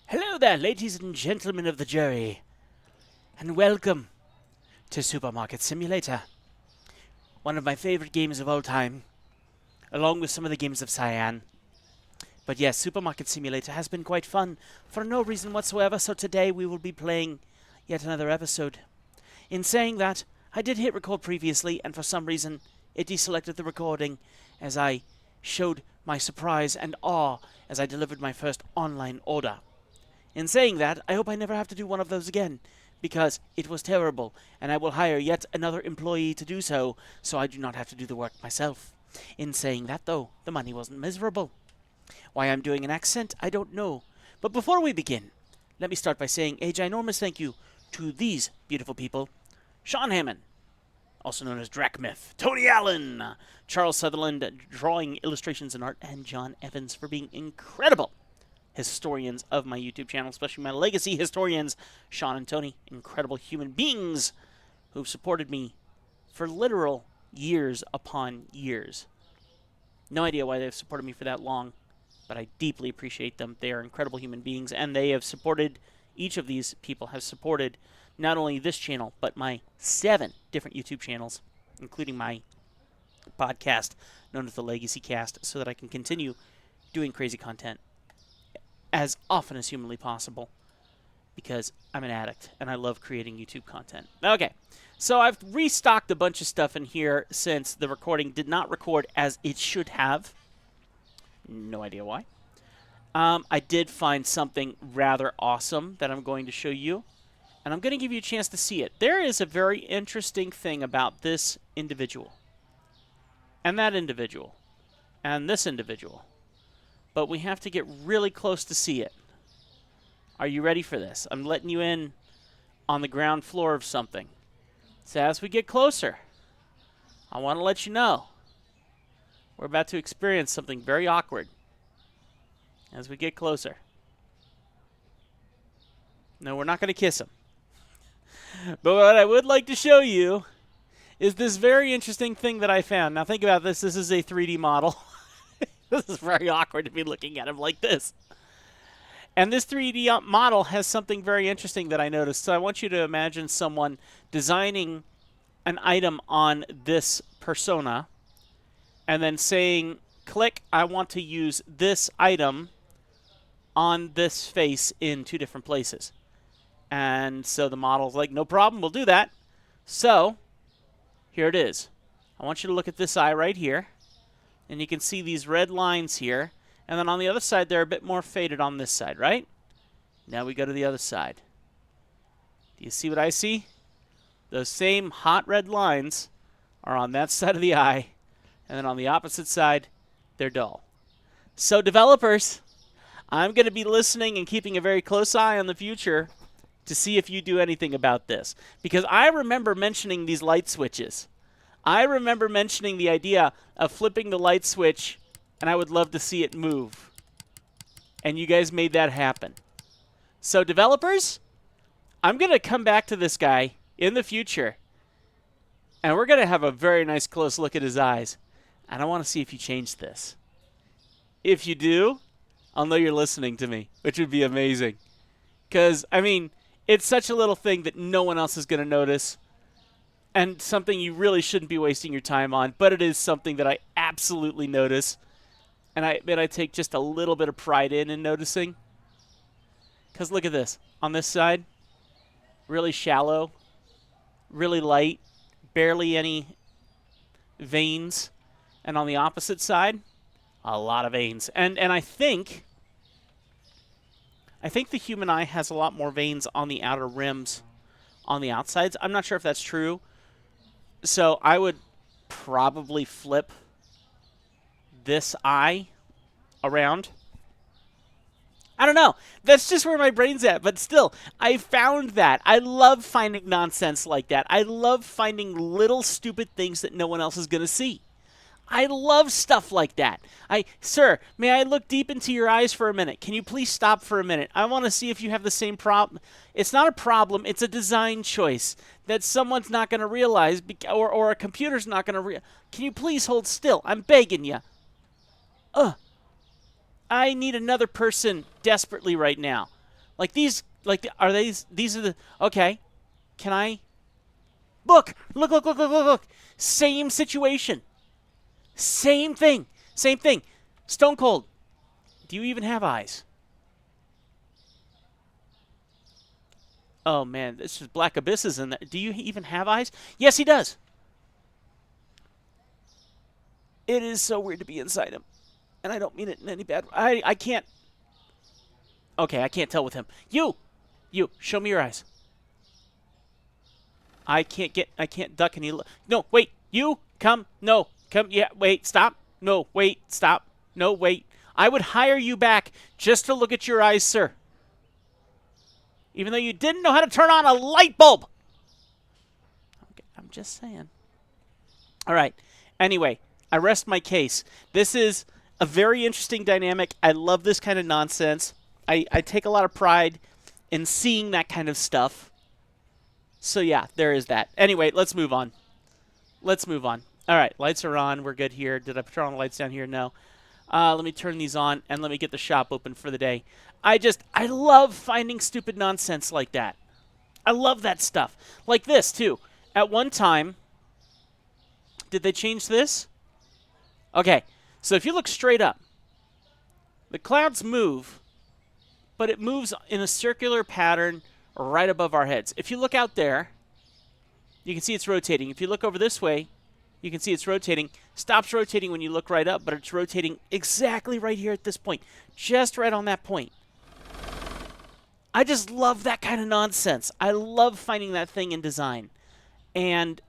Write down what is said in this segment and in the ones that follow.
Hello there, ladies and gentlemen of the jury, and welcome to Supermarket Simulator, one of my favorite games of all time, along with some of the games of Cyan. But yes, Supermarket Simulator has been quite fun for no reason whatsoever, so today we will be playing yet another episode. In saying that, I did hit record previously, and for some reason it deselected the recording as I showed my surprise and awe as I delivered my first online order. In saying that, I hope I never have to do one of those again, because it was terrible, and I will hire yet another employee to do so I do not have to do the work myself. In saying that, though, the money wasn't miserable. Why I'm doing an accent, I don't know. But before we begin, let me start by saying a ginormous thank you to these beautiful people. Sean Hammond, also known as Drachmyth, Tony Allen, Charles Sutherland, drawing illustrations and art, and John Evans for being incredible historians of my YouTube channel, especially my legacy historians, Sean and Tony, incredible human beings who've supported me for literal years upon years. No idea why they've supported me for that long, but I deeply appreciate them. They are incredible human beings, and they have supported, each of these people have supported not only this channel, but my 7 different YouTube channels, including my podcast known as the Legacy Cast, so that I can continue doing crazy content as often as humanly possible, because I'm an addict and I love creating YouTube content. Okay, so I've restocked a bunch of stuff in here since the recording did not record as it should have. No idea why. I did find something rather awesome that I'm going to show you, and I'm going to give you a chance to see it. There is a very interesting thing about this individual, and that individual, and this individual. But we have to get really close to see it. Are you ready for this? I'm letting you in on the ground floor of something. So as we get closer, I want to let you know we're about to experience something very awkward as we get closer. No, we're not going to kiss him. But what I would like to show you is this very interesting thing that I found. Now think about this. This is a 3D model. This is very awkward to be looking at him like this. And this 3D model has something very interesting that I noticed. So I want you to imagine someone designing an item on this persona and then saying, click, I want to use this item on this face in 2 different places. And so the model's like, no problem, we'll do that. So here it is. I want you to look at this eye right here. And you can see these red lines here. And then on the other side, they're a bit more faded on this side, right? Now we go to the other side. Do you see what I see? Those same hot red lines are on that side of the eye. And then on the opposite side, they're dull. So developers, I'm going to be listening and keeping a very close eye on the future to see if you do anything about this. Because I remember mentioning these light switches. I remember mentioning the idea of flipping the light switch, and I would love to see it move. And you guys made that happen. So developers, I'm going to come back to this guy in the future, and we're going to have a very nice close look at his eyes. And I want to see if you change this. If you do, I'll know you're listening to me, which would be amazing. Because, I mean, it's such a little thing that no one else is going to notice. And something you really shouldn't be wasting your time on, but it is something that I absolutely notice. And I admit I take just a little bit of pride in noticing. Because look at this. On this side, really shallow, really light, barely any veins. And on the opposite side, a lot of veins. And I think the human eye has a lot more veins on the outer rims on the outsides. I'm not sure if that's true. So I would probably flip this eye around. I don't know. That's just where my brain's at. But still, I found that. I love finding nonsense like that. I love finding little stupid things that no one else is going to see. I love stuff like that. Sir, may I look deep into your eyes for a minute? Can you please stop for a minute? I want to see if you have the same problem. It's not a problem. It's a design choice that someone's not going to realize, or a computer's not going to realize. Can you please hold still? I'm begging you. I need another person desperately right now. Like these, like are these are the okay? Can I look? Look! Same situation, same thing, same thing. Stone Cold. Do you even have eyes? Oh man, this is Black Abysses in there. Do you even have eyes? Yes, he does. It is so weird to be inside him, and I don't mean it in any bad. I can't. Okay, I can't tell with him. You, show me your eyes. I can't duck any. No, wait. You come. No, come. Yeah, wait. Stop. No, wait. Stop. No, wait. I would hire you back just to look at your eyes, sir. Even though you didn't know how to turn on a light bulb. Okay, I'm just saying. All right. Anyway, I rest my case. This is a very interesting dynamic. I love this kind of nonsense. I take a lot of pride in seeing that kind of stuff. So yeah, there is that. Anyway, let's move on. Let's move on. All right, lights are on. We're good here. Did I turn on the lights down here? No. Let me turn these on, and let me get the shop open for the day. I love finding stupid nonsense like that. I love that stuff. Like this, too. At one time, did they change this? Okay, so if you look straight up, the clouds move, but it moves in a circular pattern right above our heads. If you look out there, you can see it's rotating. If you look over this way, you can see it's rotating. Stops rotating when you look right up, but it's rotating exactly right here at this point. Just right on that point. I just love that kind of nonsense. I love finding that thing in design and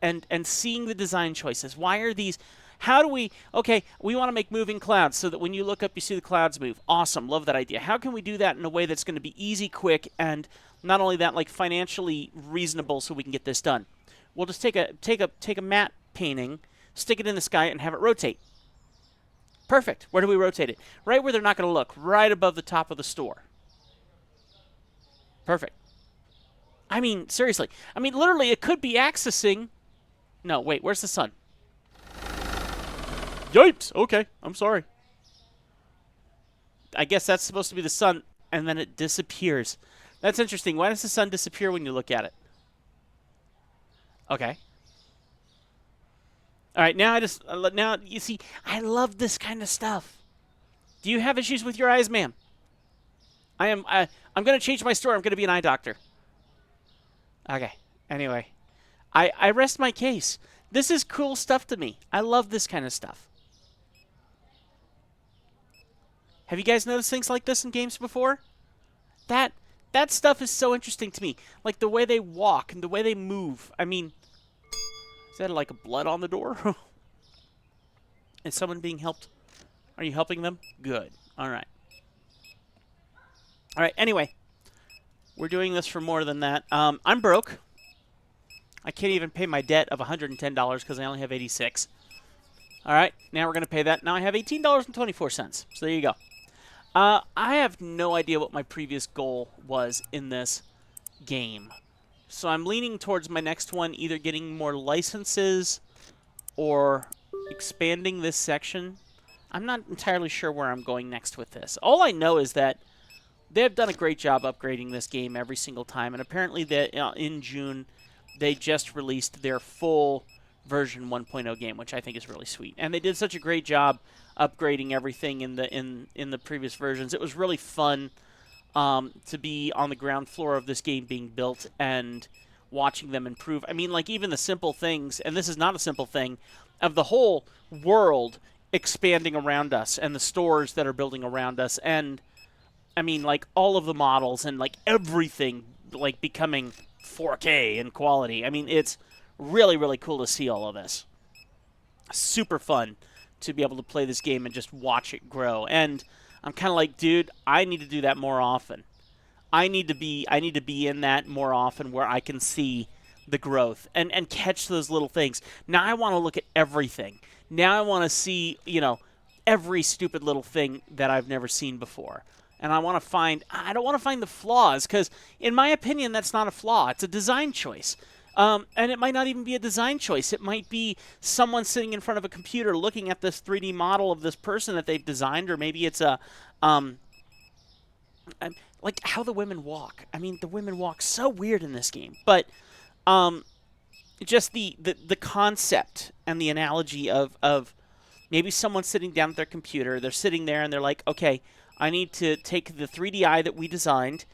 seeing the design choices. Why are these... How do we... Okay, we want to make moving clouds so that when you look up, you see the clouds move. Awesome. Love that idea. How can we do that in a way that's going to be easy, quick, and not only that, like financially reasonable so we can get this done? We'll just take a matte painting, stick it in the sky, and have it rotate. Perfect. Where do we rotate it? Right where they're not going to look. Right above the top of the store. Perfect. I mean, seriously. I mean, literally, it could be accessing... No, wait. Where's the sun? Yipes! Okay, I'm sorry. I guess that's supposed to be the sun, and then it disappears. That's interesting. Why does the sun disappear when you look at it? Okay. All right, now now you see, I love this kind of stuff. Do you have issues with your eyes, ma'am? I'm going to change my story. I'm going to be an eye doctor. Okay. Anyway, I rest my case. This is cool stuff to me. I love this kind of stuff. Have you guys noticed things like this in games before? That stuff is so interesting to me. Like the way they walk and the way they move. I mean, is that like a blood on the door? Is someone being helped? Are you helping them? Good. All right. All right. Anyway, we're doing this for more than that. I'm broke. I can't even pay my debt of $110 because I only have 86. All right. Now we're going to pay that. Now I have $18.24. So there you go. I have no idea what my previous goal was in this game. So I'm leaning towards my next one, either getting more licenses or expanding this section. I'm not entirely sure where I'm going next with this. All I know is that they have done a great job upgrading this game every single time, and apparently in June they just released their full version 1.0 game, which I think is really sweet. And they did such a great job upgrading everything in the previous versions. It was really fun to be on the ground floor of this game being built and watching them improve. I mean, like even the simple things, and this is not a simple thing, of the whole world expanding around us and the stores that are building around us, and I mean like all of the models and like everything like becoming 4K in quality. I mean, it's really, really cool to see all of this. Super fun to be able to play this game and just watch it grow. And I'm kind of like, dude, I need to do that more often. I need to be in that more often where I can see the growth and catch those little things. Now I want to look at everything. Now I want to see, you know, every stupid little thing that I've never seen before. And I don't want to find the flaws, because in my opinion, that's not a flaw. It's a design choice. And it might not even be a design choice. It might be someone sitting in front of a computer looking at this 3D model of this person that they've designed, or maybe it's a like how the women walk. I mean, the women walk so weird in this game. But just the concept and the analogy of maybe someone sitting down at their computer, they're sitting there and they're like, okay, I need to take the 3D eye that we designed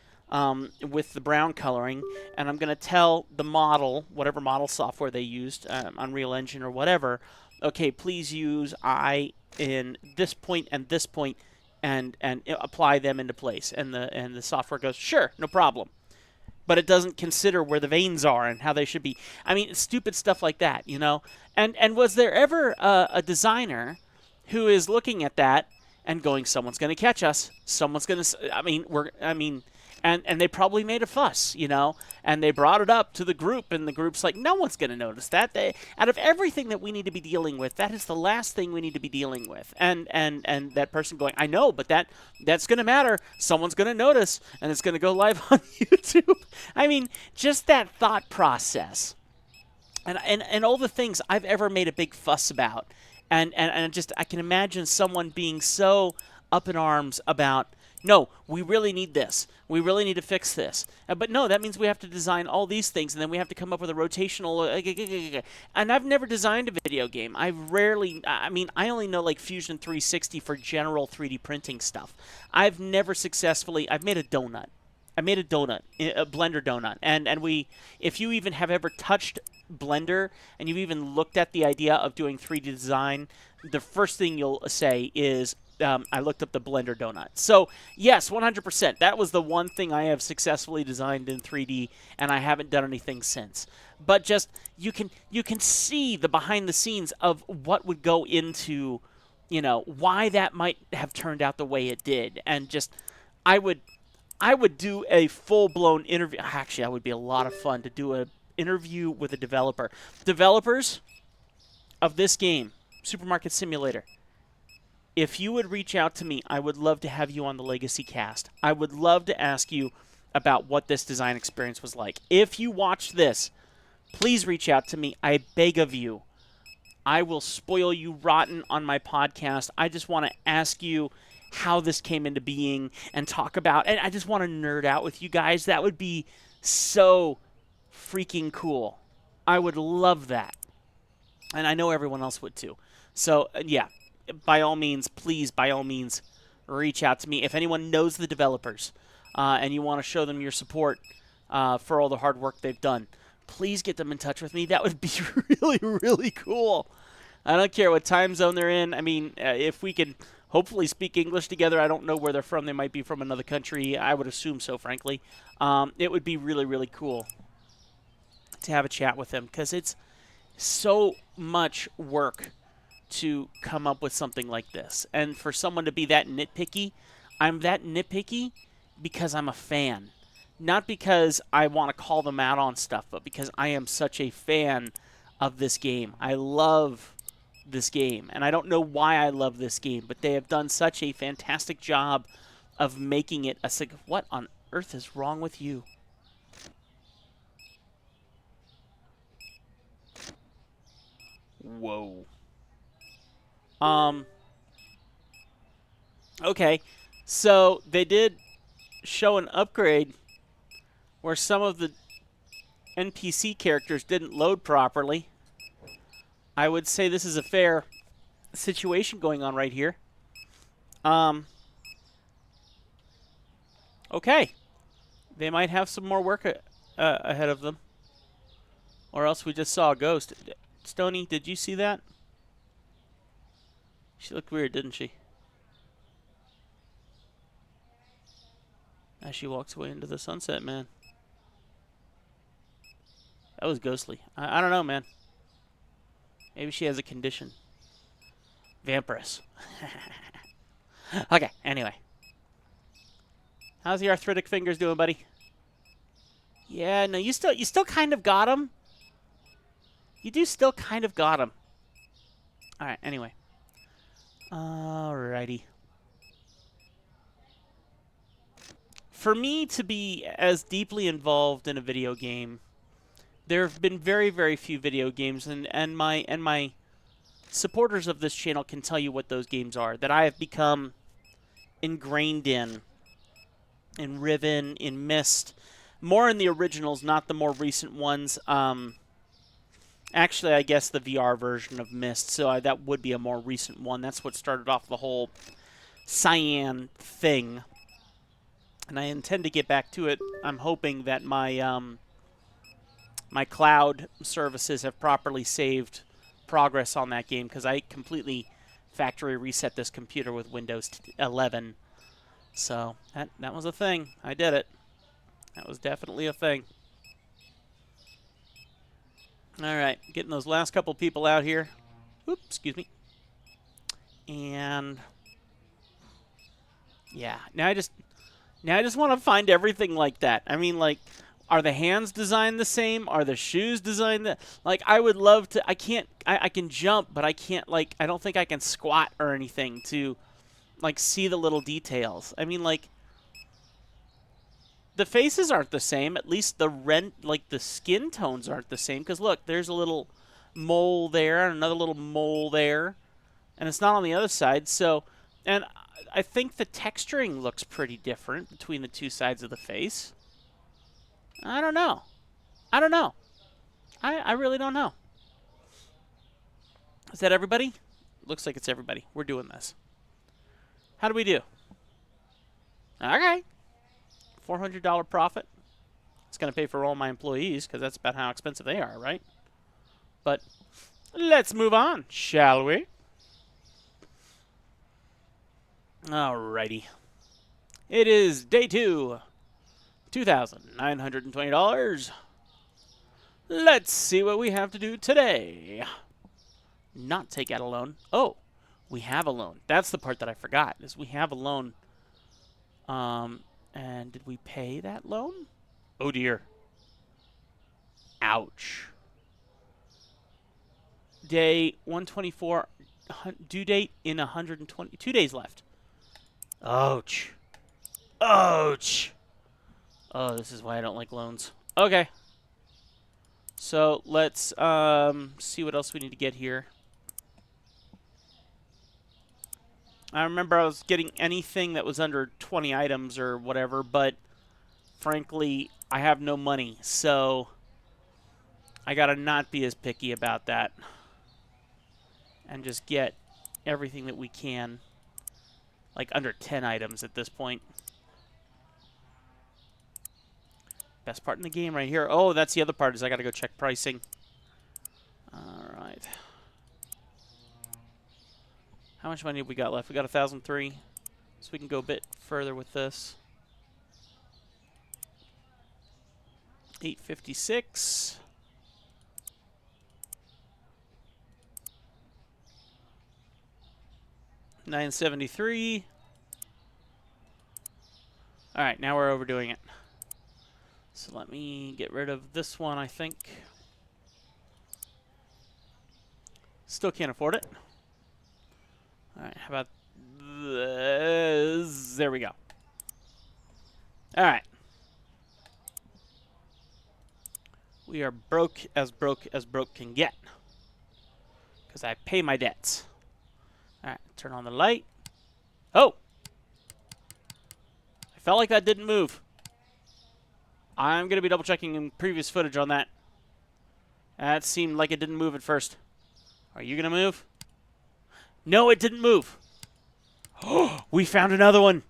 with the brown coloring, and I'm going to tell the model, whatever model software they used, Unreal Engine or whatever, okay, please use eye in this point and this point and apply them into place. And the software goes, sure, no problem. But it doesn't consider where the veins are and how they should be. I mean, stupid stuff like that, you know? And was there ever a designer who is looking at that and going, someone's going to catch us. Someone's going to, and they probably made a fuss, you know? And they brought it up to the group, and the group's like, no one's going to notice that. Out of everything that we need to be dealing with, that is the last thing we need to be dealing with. And that person going, I know, but that's going to matter. Someone's going to notice, and it's going to go live on YouTube. I mean, just that thought process. And all the things I've ever made a big fuss about. And just, I can imagine someone being so up in arms about, no, we really need this. We really need to fix this. But no, that means we have to design all these things, and then we have to come up with a rotational... And I've never designed a video game. I only know like Fusion 360 for general 3D printing stuff. I've never successfully... I've made a donut. I made a donut, a Blender donut. And if you even have ever touched Blender, and you've even looked at the idea of doing 3D design, the first thing you'll say is... I looked up the Blender donut. So, yes, 100%. That was the one thing I have successfully designed in 3D, and I haven't done anything since. But just, you can see the behind the scenes of what would go into, you know, why that might have turned out the way it did. And just, I would do a full-blown interview. Actually, that would be a lot of fun to do an interview with a developer. Developers of this game, Supermarket Simulator, if you would reach out to me, I would love to have you on the Legacy Cast. I would love to ask you about what this design experience was like. If you watch this, please reach out to me. I beg of you. I will spoil you rotten on my podcast. I just want to ask you how this came into being and talk about, and I just want to nerd out with you guys. That would be so freaking cool. I would love that. And I know everyone else would too. So, yeah. By all means, please, by all means, reach out to me. If anyone knows the developers and you want to show them your support for all the hard work they've done, please get them in touch with me. That would be really, really cool. I don't care what time zone they're in. I mean, if we could hopefully speak English together. I don't know where they're from. They might be from another country. I would assume so, frankly. It would be really, really cool to have a chat with them because it's so much work to come up with something like this. And for someone to be that nitpicky, I'm that nitpicky because I'm a fan. Not because I want to call them out on stuff, but because I am such a fan of this game. I love this game. And I don't know why I love this game, but they have done such a fantastic job of making it a... What on earth is wrong with you? Whoa. Okay, so they did show an upgrade where some of the NPC characters didn't load properly. I would say this is a fair situation going on right here. Okay. They might have some more work ahead of them. Or else we just saw a ghost. Stony, did you see that? She looked weird, didn't she? As she walks away into the sunset, man. That was ghostly. I don't know, man. Maybe she has a condition. Vampiress. Okay, anyway. How's the arthritic fingers doing, buddy? Yeah, no, you still kind of got them. You do still kind of got them. All right, anyway. Alrighty. For me to be as deeply involved in a video game, there have been very, very few video games, and my supporters of this channel can tell you what those games are that I have become ingrained in in Riven, in Myst. More in the originals, not the more recent ones. Actually, I guess the VR version of Myst, so that would be a more recent one. That's what started off the whole cyan thing. And I intend to get back to it. I'm hoping that my my cloud services have properly saved progress on that game, because I completely factory reset this computer with Windows 11. So that was a thing. I did it. That was definitely a thing. All right, getting those last couple people out here. Oops, excuse me. And yeah, now I just want to find everything like that. I mean, like, are the hands designed the same? Are the shoes designed like, I would love to. I can't. I can jump, but I can't, like, I don't think I can squat or anything to, like, see the little details. I mean, like, the faces aren't the same. At least the skin tones aren't the same. Because look, there's a little mole there and another little mole there, and it's not on the other side. So, and I think the texturing looks pretty different between the two sides of the face. I don't know. I don't know. I really don't know. Is that everybody? Looks like it's everybody. We're doing this. How do we do? Okay. $400 profit. It's going to pay for all my employees, because that's about how expensive they are, right? But let's move on, shall we? Alrighty. It is day 2. $2,920. Let's see what we have to do today. Not take out a loan. Oh, we have a loan. That's the part that I forgot, is we have a loan. And did we pay that loan? Oh, dear. Ouch. Day 124, due date in 120, 2 days left. Ouch. Ouch. Oh, this is why I don't like loans. Okay. So let's see what else we need to get here. I remember I was getting anything that was under 20 items or whatever, but frankly, I have no money, so I gotta not be as picky about that and just get everything that we can, like under 10 items at this point. Best part in the game right here. Oh, that's the other part, is I gotta go check pricing. All right. How much money have we got left? We got 1,003, so we can go a bit further with this. 856. $973. All right, now we're overdoing it. So let me get rid of this one, I think. Still can't afford it. All right, how about this? There we go. All right. We are broke as broke can get, because I pay my debts. All right, turn on the light. Oh! I felt like that didn't move. I'm going to be double checking in previous footage on that. That seemed like it didn't move at first. Are you going to move? No, it didn't move. Oh, we found another one.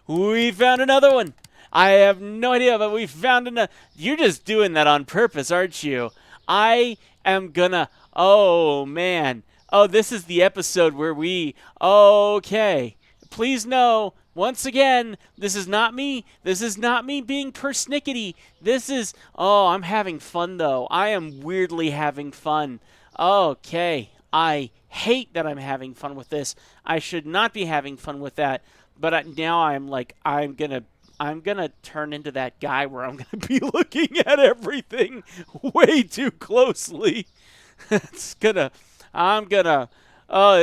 We found another one. I have no idea, but we found another. You're just doing that on purpose, aren't you? I am gonna. Oh, man. Oh, this is the episode where we. Okay. Please know, once again, this is not me. This is not me being persnickety. This is. Oh, I'm having fun, though. I am weirdly having fun. Okay. I hate that I'm having fun with this. I should not be having fun with that. But now I'm like, I'm gonna turn into that guy where I'm gonna be looking at everything way too closely. Oh, this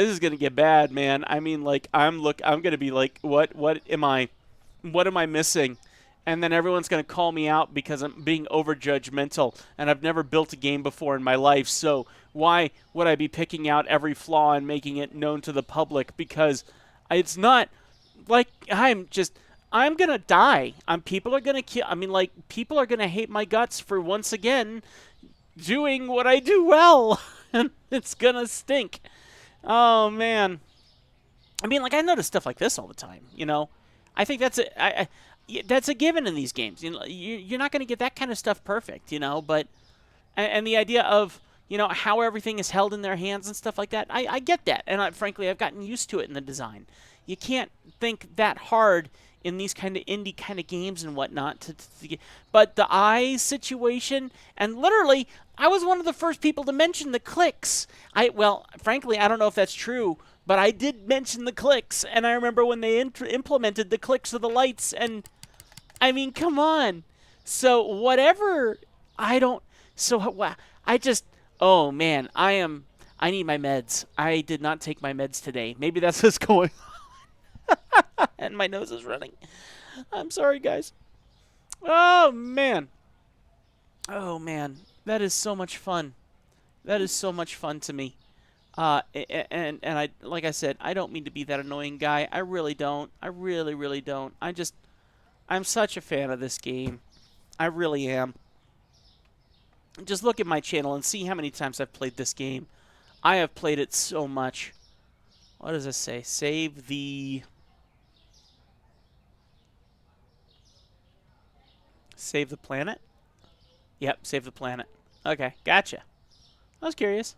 is gonna get bad, man. I mean, like, I'm gonna be like, what am I missing? And then everyone's gonna call me out because I'm being over judgmental, and I've never built a game before in my life, so why would I be picking out every flaw and making it known to the public? Because it's not like I'm gonna die. People are gonna kill. I mean, like, people are gonna hate my guts for once again doing what I do well, and it's gonna stink. Oh man. I mean, like, I notice stuff like this all the time. I think that's a given in these games. You're not gonna get that kind of stuff perfect. But and the idea of how everything is held in their hands and stuff like that. I get that, and frankly, I've gotten used to it in the design. You can't think that hard in these kind of indie kind of games and whatnot. But the eyes situation, and literally, I was one of the first people to mention the clicks. Frankly, I don't know if that's true, but I did mention the clicks, and I remember when they implemented the clicks of the lights, and I mean, come on. So whatever, I don't. So I just. Oh man, I need my meds. I did not take my meds today. Maybe that's what's going on. And my nose is running. I'm sorry, guys. Oh man. Oh man. That is so much fun. That is so much fun to me. And I, like I said, I don't mean to be that annoying guy. I really don't. I really, really don't. I'm such a fan of this game. I really am. Just look at my channel and see how many times I've played this game. I have played it so much. What does this say? Save the planet? Yep, save the planet. Okay, gotcha. I was curious.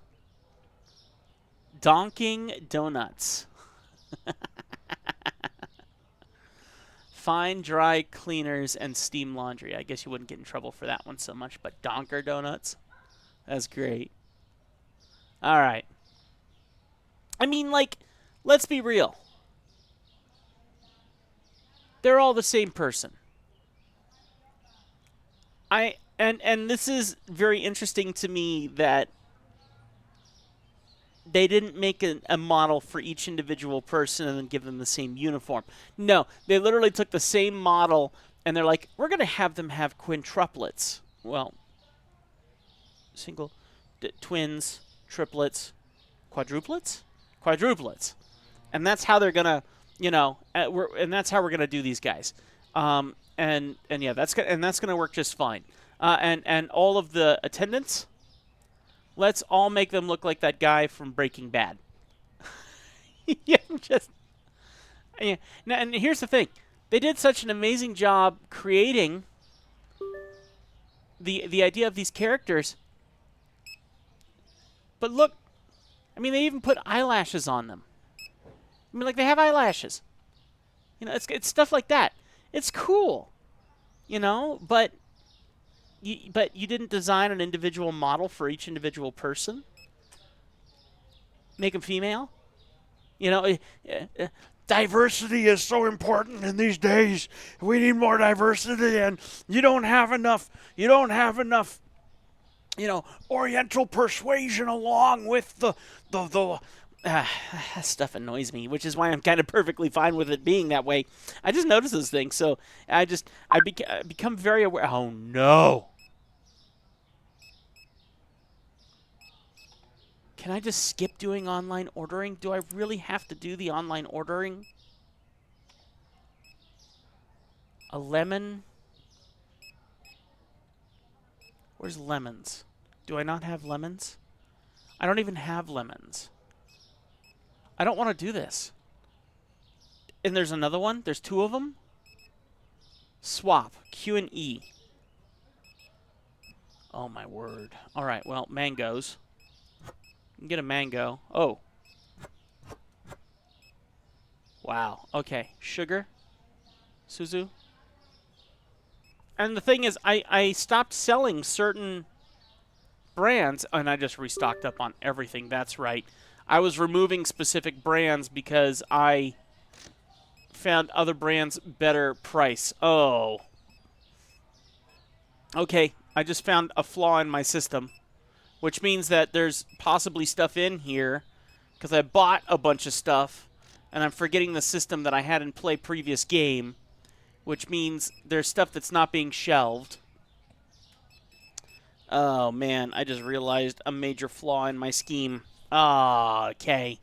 Donking Donuts. Fine dry cleaners and steam laundry. I guess you wouldn't get in trouble for that one so much, but Donker Donuts? That's great. All right. I mean, like, let's be real. They're all the same person. And this is very interesting to me that they didn't make a model for each individual person and then give them the same uniform. No, they literally took the same model and they're like, we're going to have them have quintuplets. Well, twins, triplets, quadruplets? Quadruplets. And that's how they're going to, and that's how we're going to do these guys. And yeah, that's going to work just fine. And all of the attendants, let's all make them look like that guy from Breaking Bad. Yeah. Now, and here's the thing. They did such an amazing job creating the idea of these characters. But look, I mean, they even put eyelashes on them. I mean, like, they have eyelashes. It's stuff like that. It's cool, but you didn't design an individual model for each individual person. Make them female. Diversity is so important in these days. We need more diversity, and you don't have enough. Oriental persuasion along with the that stuff annoys me, which is why I'm kind of perfectly fine with it being that way. I just notice those things, so I become very aware. Oh no! Can I just skip doing online ordering? Do I really have to do the online ordering? A lemon? Where's lemons? Do I not have lemons? I don't even have lemons. I don't want to do this. And there's another one? There's two of them? Swap. Q and E. Oh, my word. All right, well, mangoes. You can get a mango. Oh. Wow. Okay. Sugar. Suzu. And the thing is, I stopped selling certain brands, and I just restocked up on everything. That's right. I was removing specific brands because I found other brands better price. Oh. Okay, I just found a flaw in my system, which means that there's possibly stuff in here because I bought a bunch of stuff, and I'm forgetting the system that I had in play previous game, which means there's stuff that's not being shelved. Oh, man, I just realized a major flaw in my scheme. Oh, okay.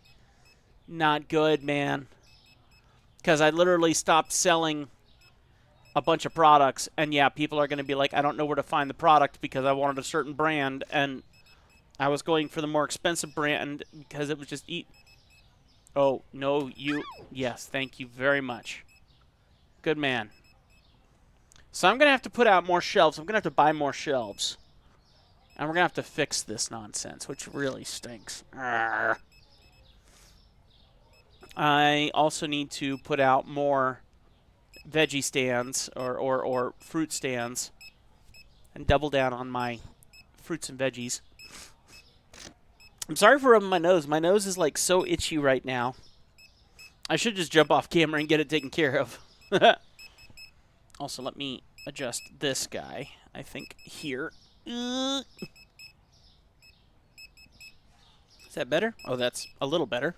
Not good, man. Because I literally stopped selling a bunch of products, and yeah, people are going to be like, I don't know where to find the product because I wanted a certain brand, and I was going for the more expensive brand because it was just Oh, no, you... Yes, thank you very much. Good man. So I'm going to have to put out more shelves. I'm going to have to buy more shelves. And we're going to have to fix this nonsense, which really stinks. Arrgh. I also need to put out more veggie stands or fruit stands and double down on my fruits and veggies. I'm sorry for rubbing my nose. My nose is like so itchy right now. I should just jump off camera and get it taken care of. Also, let me adjust this guy, I think, here. Is that better? Oh, that's a little better.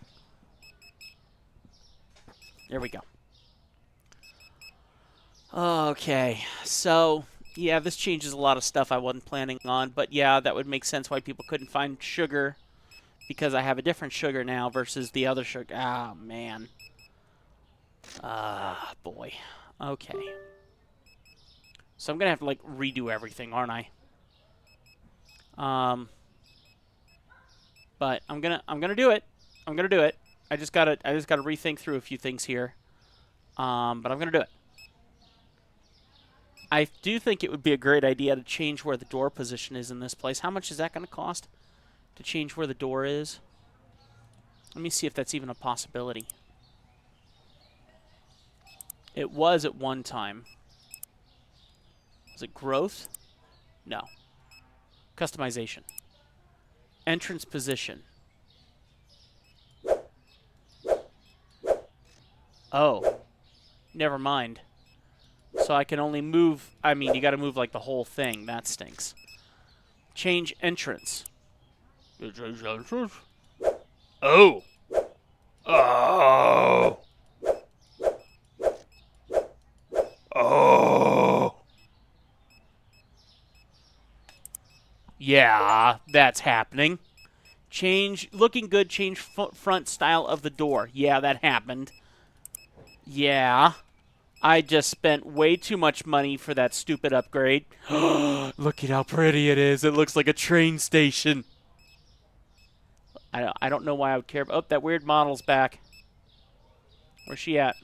There we go. Okay, so, yeah, this changes a lot of stuff I wasn't planning on, but yeah, that would make sense why people couldn't find sugar, because I have a different sugar now versus the other sugar. Ah, man. Ah, boy. Okay. So I'm going to have to, like, redo everything, aren't I? But I'm going to do it. I'm going to do it. I just got to rethink through a few things here. But I'm going to do it. I do think it would be a great idea to change where the door position is in this place. How much is that going to cost to change where the door is? Let me see if that's even a possibility. It was at one time. Was it growth? No. Customization. Entrance position. Oh. Never mind. So I can only move... I mean, you got to move, like, the whole thing. That stinks. Change entrance. Oh. Oh. Oh. Yeah, that's happening. Change... Looking good. Change front style of the door. Yeah, that happened. Yeah. I just spent way too much money for that stupid upgrade. Look at how pretty it is. It looks like a train station. I don't know why I would care. Oh, that weird model's back. Where's she at?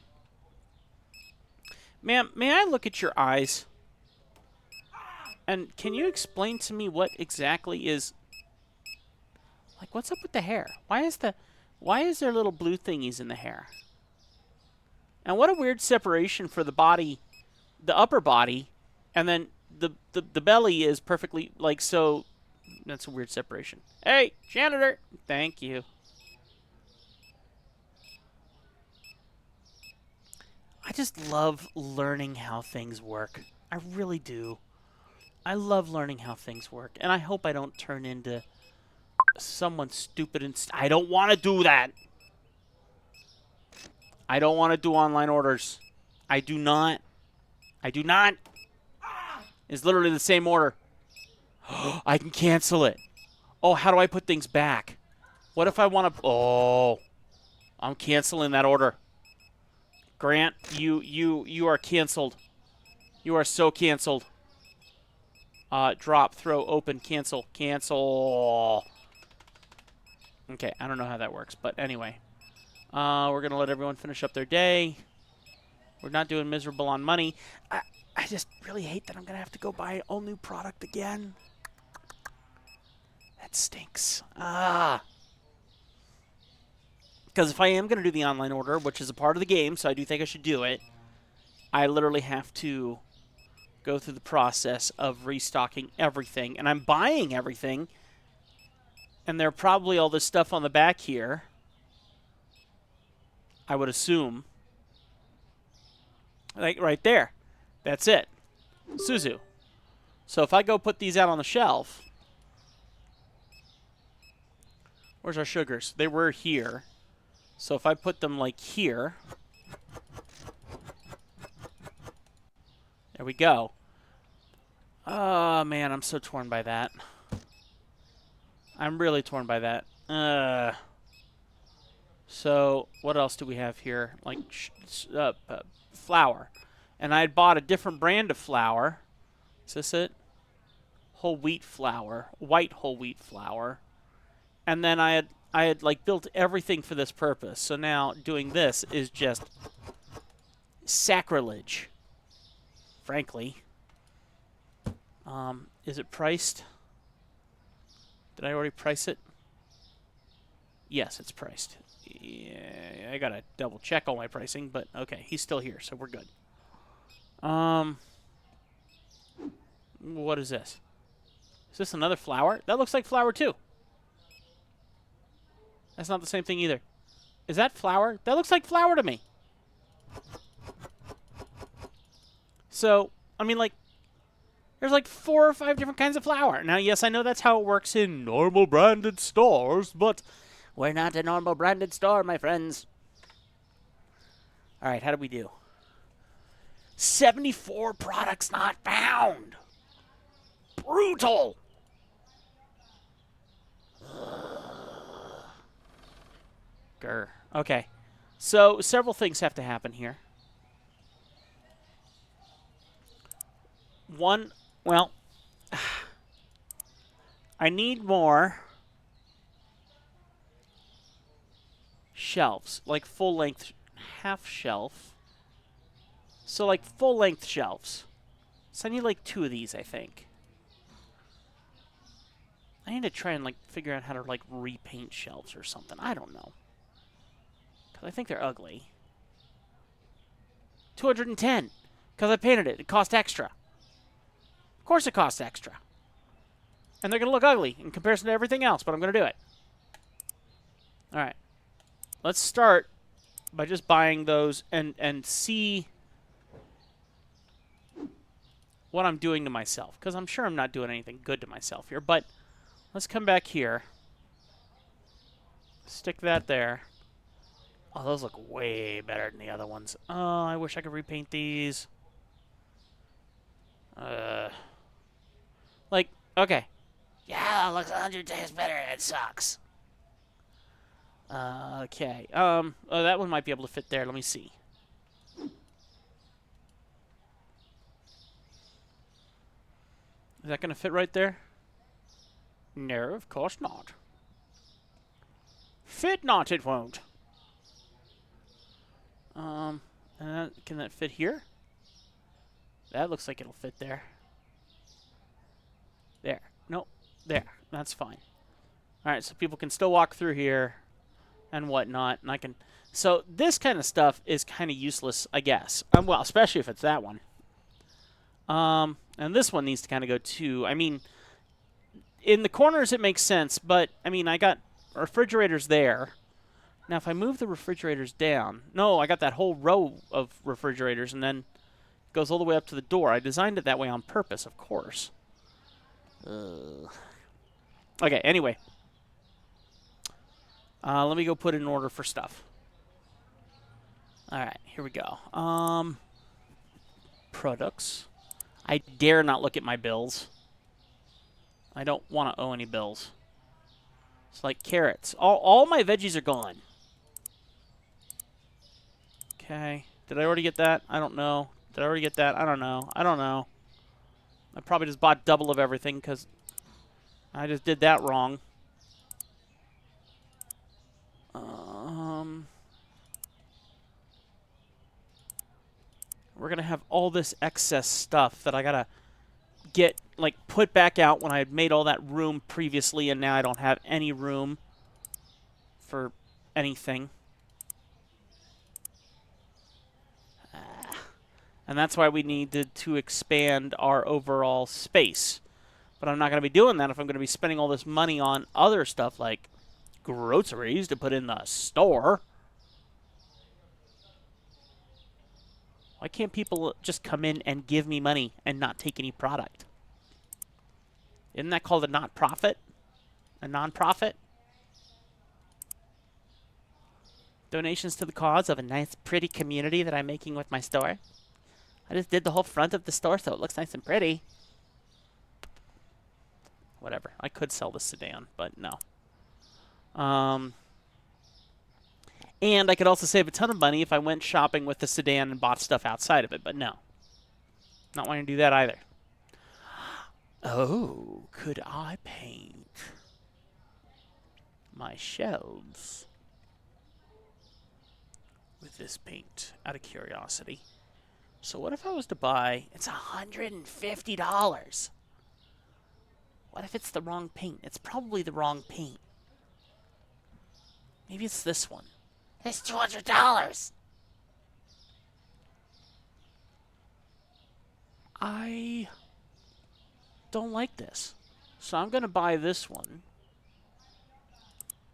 Ma'am, may I look at your eyes? And can you explain to me what exactly is... Like, what's up with the hair? Why is there little blue thingies in the hair? And what a weird separation for the body, the upper body, and then the belly is perfectly, like, so. That's a weird separation. Hey, janitor. Thank you. I just love learning how things work. I really do. I love learning how things work. And I hope I don't turn into someone stupid and... I don't want to do that. I don't want to do online orders. I do not. I do not. It's literally the same order. I can cancel it. Oh, how do I put things back? What if I want to... Oh. I'm canceling that order. Grant, you are canceled. You are so canceled. Drop, throw, open, cancel, cancel. Okay, I don't know how that works, but anyway. We're going to let everyone finish up their day. We're not doing miserable on money. I just really hate that I'm going to have to go buy an all new product again. That stinks. Because if I am going to do the online order, which is a part of the game, so I do think I should do it, I literally have to go through the process of restocking everything. And I'm buying everything. And there are probably all this stuff on the back here. I would assume. Like right there. That's it. Suzu. So if I go put these out on the shelf. Where's our sugars? They were here. So if I put them like here. There we go. Oh, man, I'm so torn by that. I'm really torn by that. So what else do we have here? Like flour. And I had bought a different brand of flour. Is this it? Whole wheat flour, white whole wheat flour. And then I had like built everything for this purpose. So now doing this is just sacrilege, frankly. Is it priced? Did I already price it? Yes, it's priced. Yeah, I gotta double check all my pricing, but okay, he's still here, so we're good. What is this? Is this another flour? That looks like flour too. That's not the same thing either. Is that flour? That looks like flour to me. So, I mean, like, there's like 4 or 5 different kinds of flour. Now, yes, I know that's how it works in normal branded stores, but we're not a normal branded store, my friends. All right, how do we do? 74 products not found. Brutal. Grr. Okay. So, several things have to happen here. One, well, I need more shelves, like full-length, half shelf. So, like, full-length shelves. So I need, like, 2 of these, I think. I need to try and, like, figure out how to, like, repaint shelves or something. I don't know. Because I think they're ugly. 210. Because I painted it. It cost extra. Of course it costs extra. And they're going to look ugly in comparison to everything else, but I'm going to do it. All right. Let's start by just buying those and see what I'm doing to myself. Because I'm sure I'm not doing anything good to myself here. But let's come back here. Stick that there. Oh, those look way better than the other ones. Oh, I wish I could repaint these. Like, okay. Yeah, it looks 100 times better. It sucks. Okay. Oh, that one might be able to fit there. Let me see. Is that going to fit right there? No, of course not. Fit not, it won't. Can that fit here? That looks like it'll fit there. There. Nope. There. That's fine. Alright, so people can still walk through here and whatnot. And I can... So this kind of stuff is kind of useless, I guess. Well, especially if it's that one. And this one needs to kind of go too. I mean, in the corners it makes sense, but, I mean, I got refrigerators there. Now, if I move the refrigerators down... No, I got that whole row of refrigerators, and then it goes all the way up to the door. I designed it that way on purpose, of course. Okay, anyway. Let me go put in order for stuff. Alright, here we go. Products. I dare not look at my bills. I don't want to owe any bills. It's like carrots. All my veggies are gone. Okay. Did I already get that? I don't know. Did I already get that? I don't know. I don't know. I probably just bought double of everything because I just did that wrong. We're going to have all this excess stuff that I got to get, like, put back out when I had made all that room previously, and now I don't have any room for anything. And that's why we needed to expand our overall space. But I'm not going to be doing that if I'm going to be spending all this money on other stuff like groceries to put in the store. Why can't people just come in and give me money and not take any product? Isn't that called a not-profit? A non-profit? Donations to the cause of a nice, pretty community that I'm making with my store. I just did the whole front of the store so it looks nice and pretty. Whatever. I could sell the sedan, but no. And I could also save a ton of money if I went shopping with the sedan and bought stuff outside of it, but no. Not wanting to do that either. Oh, could I paint my shelves with this paint out of curiosity? So what if I was to buy, it's $150. What if it's the wrong paint? It's probably the wrong paint. Maybe it's this one. It's $200. I don't like this. So I'm going to buy this one.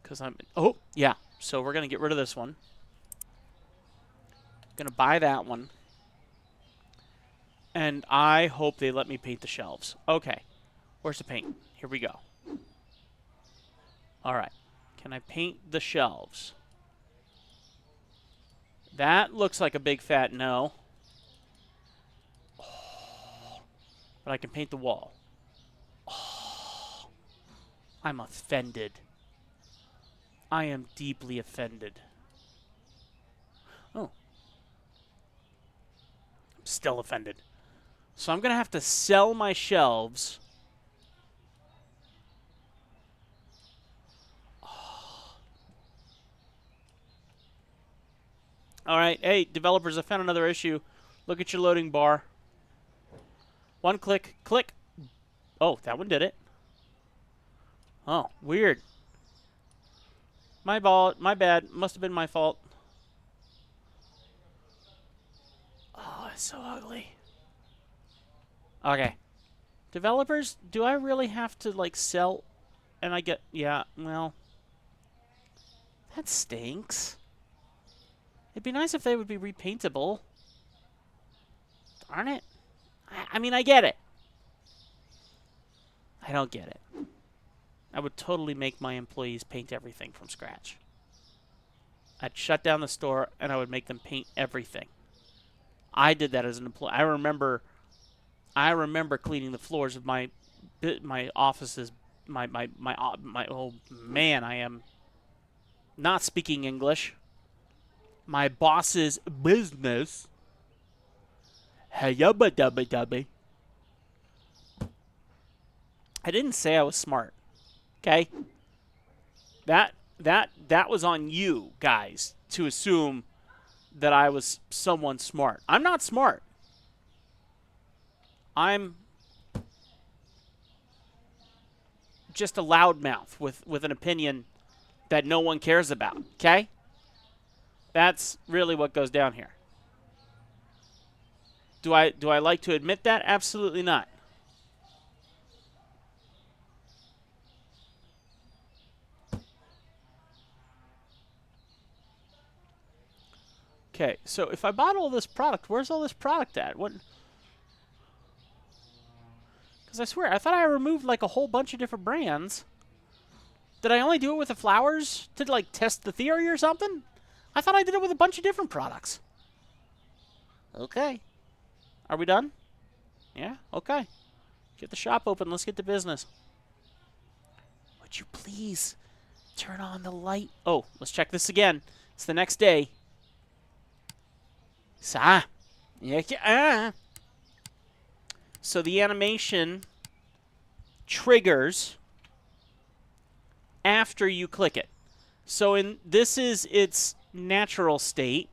Because oh, yeah. So we're going to get rid of this one. Going to buy that one. And I hope they let me paint the shelves. Okay. Where's the paint? Here we go. All right. Can I paint the shelves? That looks like a big fat no. Oh, but I can paint the wall. Oh, I'm offended. I am deeply offended. Oh. I'm still offended. So I'm going to have to sell my shelves. All right. Hey, developers, I found another issue. Look at your loading bar. One click. Click. Oh, that one did it. Oh, weird. My bad. Must have been my fault. Oh, it's so ugly. Okay. Developers, do I really have to, like, sell? And I get... Yeah, well... That stinks. It'd be nice if they would be repaintable. Darn it. I mean, I get it. I don't get it. I would totally make my employees paint everything from scratch. I'd shut down the store, and I would make them paint everything. I did that as an employee. I remember cleaning the floors of my offices. Oh man, I am not speaking English. My boss's business. Hey, yubba dubba dubby. I didn't say I was smart. Okay? That was on you guys to assume that I was someone smart. I'm not smart. I'm just a loudmouth with an opinion that no one cares about, okay? That's really what goes down here. Do I like to admit that? Absolutely not. Okay, so if I bought all this product, where's all this product at? What? Because I swear, I thought I removed like a whole bunch of different brands. Did I only do it with the flowers to like test the theory or something? I thought I did it with a bunch of different products. Okay. Are we done? Yeah? Okay. Get the shop open. Let's get to business. Would you please turn on the light? Oh, let's check this again. It's the next day. So the animation triggers after you click it. So this is its natural state.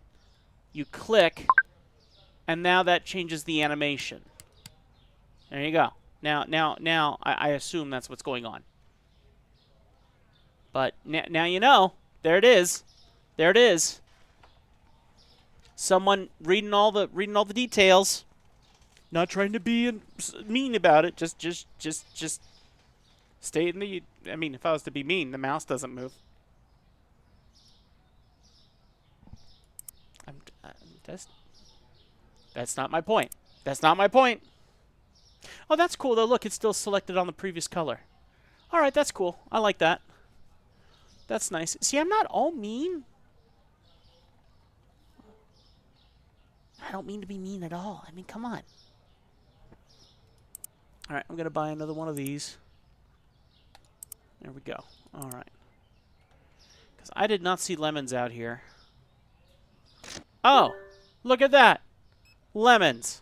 You click, and now that changes the animation. There you go. Now I assume that's what's going on. But now you know. There it is. There it is. Someone reading all the details. Not trying to be mean about it. Just stay in the. I mean, if I was to be mean, the mouse doesn't move. That's not my point. That's not my point. Oh, that's cool though. Look, it's still selected on the previous color. All right, that's cool. I like that. That's nice. See, I'm not all mean. I don't mean to be mean at all. I mean, come on. All right, I'm going to buy another one of these. There we go. All right. Because I did not see lemons out here. Oh, look at that. Lemons.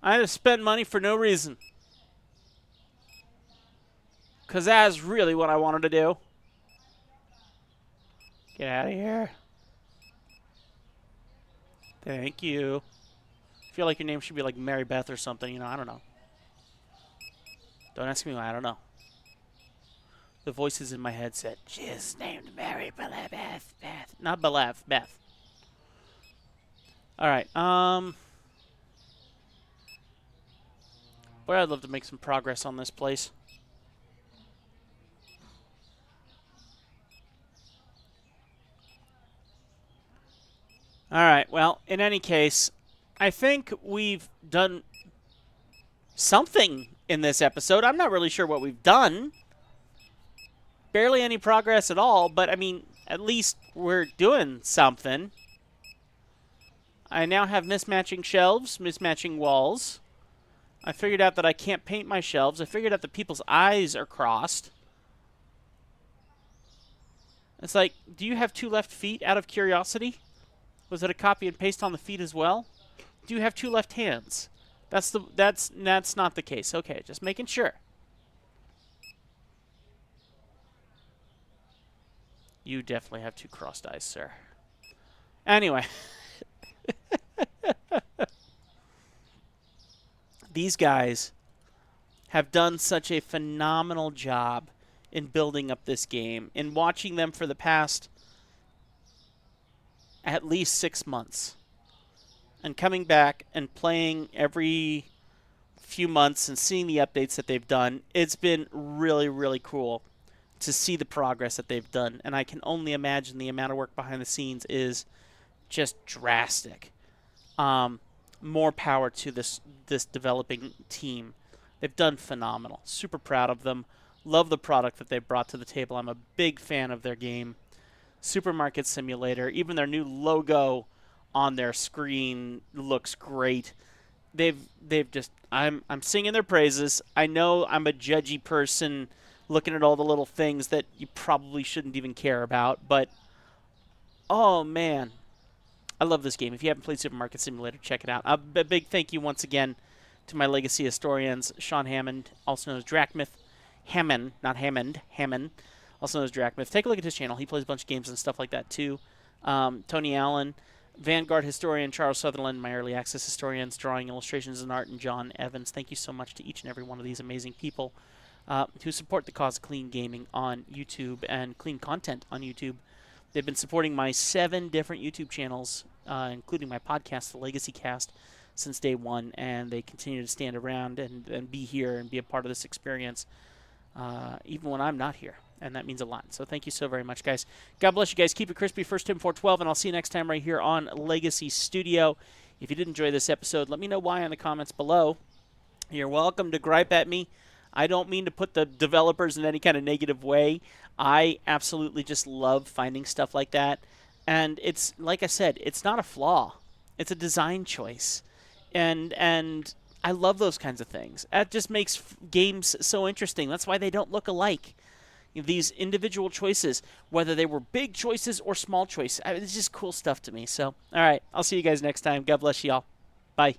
I had to spend money for no reason. Because that's really what I wanted to do. Get out of here. Thank you. I feel like your name should be like Mary Beth or something, you know, I don't know. Don't ask me why, I don't know. The voices in my head said, she is named Mary Beth. Not Beth, Beth. Alright, boy, I'd love to make some progress on this place. Alright, well, in any case, I think we've done something in this episode. I'm not really sure what we've done. Barely any progress at all, but, I mean, at least we're doing something. I now have mismatching shelves, mismatching walls. I figured out that I can't paint my shelves. I figured out that people's eyes are crossed. It's like, do you have 2 left feet out of curiosity? Was it a copy and paste on the feet as well? Do you have 2 left hands? That's not the case. Okay, just making sure. You definitely have 2 crossed eyes, sir. Anyway. These guys have done such a phenomenal job in building up this game. In watching them for the past at least 6 months. And coming back and playing every few months and seeing the updates that they've done, it's been really, really cool to see the progress that they've done. And I can only imagine the amount of work behind the scenes is just drastic. More power to this developing team. They've done phenomenal. Super proud of them. Love the product that they've brought to the table. I'm a big fan of their game. Supermarket Simulator. Even their new logo on their screen looks great. They've just I'm singing their praises. I know I'm a judgy person looking at all the little things that you probably shouldn't even care about, but oh man, I love this game. If you haven't played Supermarket Simulator, check it out. A big thank you once again to my Legacy historians, Sean Hammond, also known as Drachmyth. Hammond, not Hammond, Hammond, also known as Drachmyth. Take a look at his channel. He plays a bunch of games and stuff like that too. Tony Allen, Vanguard historian Charles Sutherland, my early access historians, drawing illustrations and art, and John Evans. Thank you so much to each and every one of these amazing people who support the cause of clean gaming on YouTube and clean content on YouTube. They've been supporting my 7 different YouTube channels, including my podcast, The Legacy Cast, since day one, and they continue to stand around and be here and be a part of this experience, even when I'm not here. And that means a lot. So thank you so very much, guys. God bless you guys. Keep it crispy. First Tim 412, and I'll see you next time right here on Legacy Studio. If you did enjoy this episode, let me know why in the comments below. You're welcome to gripe at me. I don't mean to put the developers in any kind of negative way. I absolutely just love finding stuff like that. And it's, like I said, it's not a flaw. It's a design choice. And I love those kinds of things. That just makes games so interesting. That's why they don't look alike. These individual choices, whether they were big choices or small choices, it's just cool stuff to me. So, all right, I'll see you guys next time. God bless you all. Bye.